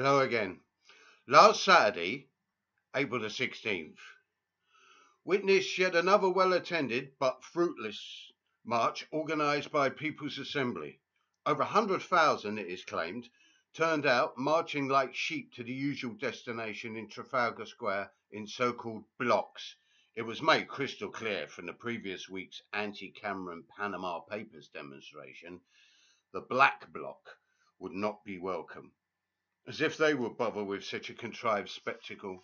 Hello again. Last Saturday, April the 16th, witnessed yet another well-attended but fruitless march organised by People's Assembly. Over 100,000, it is claimed, turned out marching like sheep to the usual destination in Trafalgar Square in so-called blocks. It was made crystal clear from the previous week's anti-Cameron Panama Papers demonstration the black bloc would not be welcome. As if they would bother with such a contrived spectacle.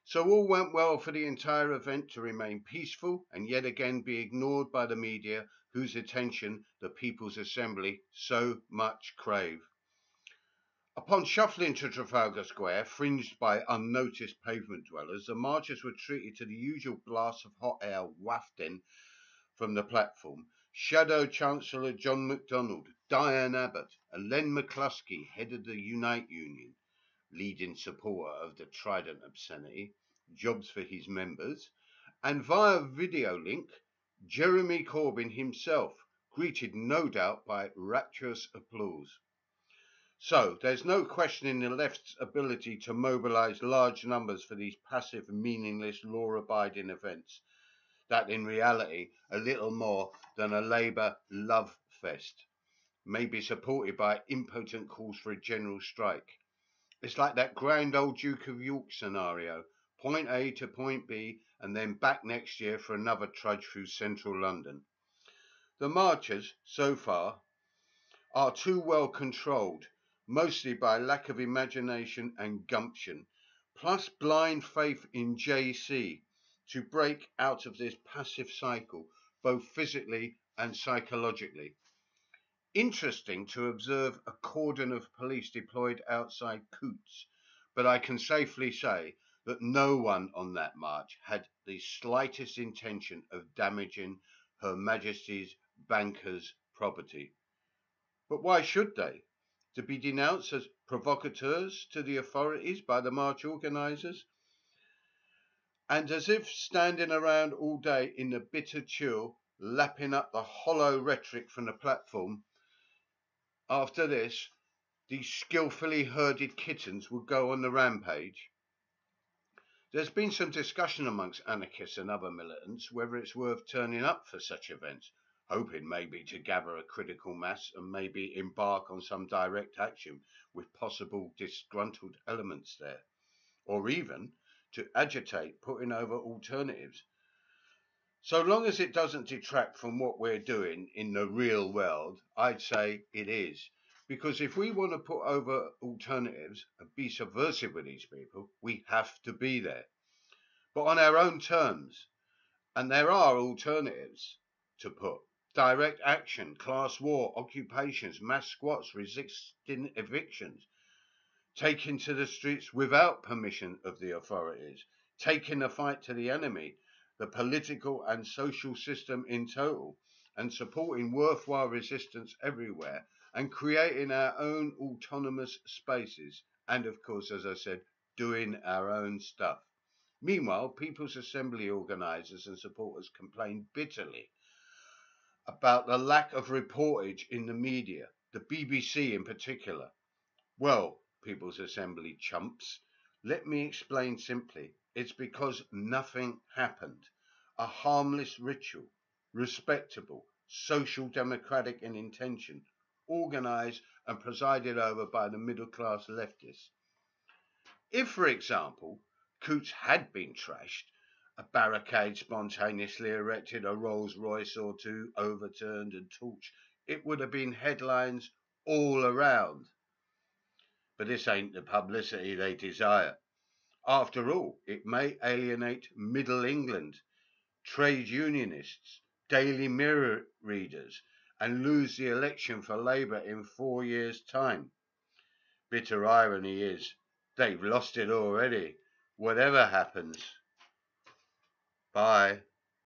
So all went well for the entire event to remain peaceful and yet again be ignored by the media whose attention the People's Assembly so much crave. Upon shuffling to Trafalgar Square, fringed by unnoticed pavement dwellers, the marchers were treated to the usual blast of hot air wafting from the platform. Shadow Chancellor John MacDonald, Diane Abbott, and Len McCluskey, head of the Unite Union, leading supporter of the Trident obscenity, jobs for his members, and via video link, Jeremy Corbyn himself, greeted no doubt by rapturous applause. So there's no questioning the left's ability to mobilise large numbers for these passive, meaningless, law-abiding events that in reality are little more than a Labour love fest, may be supported by impotent calls for a general strike. It's like that grand old Duke of York scenario, point A to point B, and then back next year for another trudge through central London. The marchers, so far, are too well controlled, mostly by lack of imagination and gumption, plus blind faith in JC, to break out of this passive cycle, both physically and psychologically. Interesting to observe a cordon of police deployed outside Coutts, but I can safely say that no one on that march had the slightest intention of damaging Her Majesty's bankers' property. But why should they? To be denounced as provocateurs to the authorities by the march organisers? And as if standing around all day in the bitter chill, lapping up the hollow rhetoric from the platform, after this, these skillfully herded kittens would go on the rampage. There's been some discussion amongst anarchists and other militants whether it's worth turning up for such events, hoping maybe to gather a critical mass and maybe embark on some direct action with possible disgruntled elements there, or even to agitate putting over alternatives. So long as it doesn't detract from what we're doing in the real world, I'd say it is. Because if we want to put over alternatives and be subversive with these people, we have to be there. But on our own terms. And there are alternatives to put. Direct action, class war, occupations, mass squats, resisting evictions, taking to the streets without permission of the authorities, taking the fight to the enemy, the political and social system in total, and supporting worthwhile resistance everywhere, and creating our own autonomous spaces, and of course, as I said, doing our own stuff. Meanwhile, People's Assembly organisers and supporters complain bitterly about the lack of reportage in the media, the BBC in particular. Well, People's Assembly chumps, let me explain simply. It's because nothing happened. A harmless ritual, respectable, social democratic in intention, organised and presided over by the middle-class leftists. If, for example, Coutts had been trashed, a barricade spontaneously erected, a Rolls Royce or two overturned and torched, it would have been headlines all around. But this ain't the publicity they desire. After all, it may alienate Middle England, trade unionists, Daily Mirror readers, and lose the election for Labour in 4 years' time. Bitter irony is, they've lost it already, whatever happens. Bye.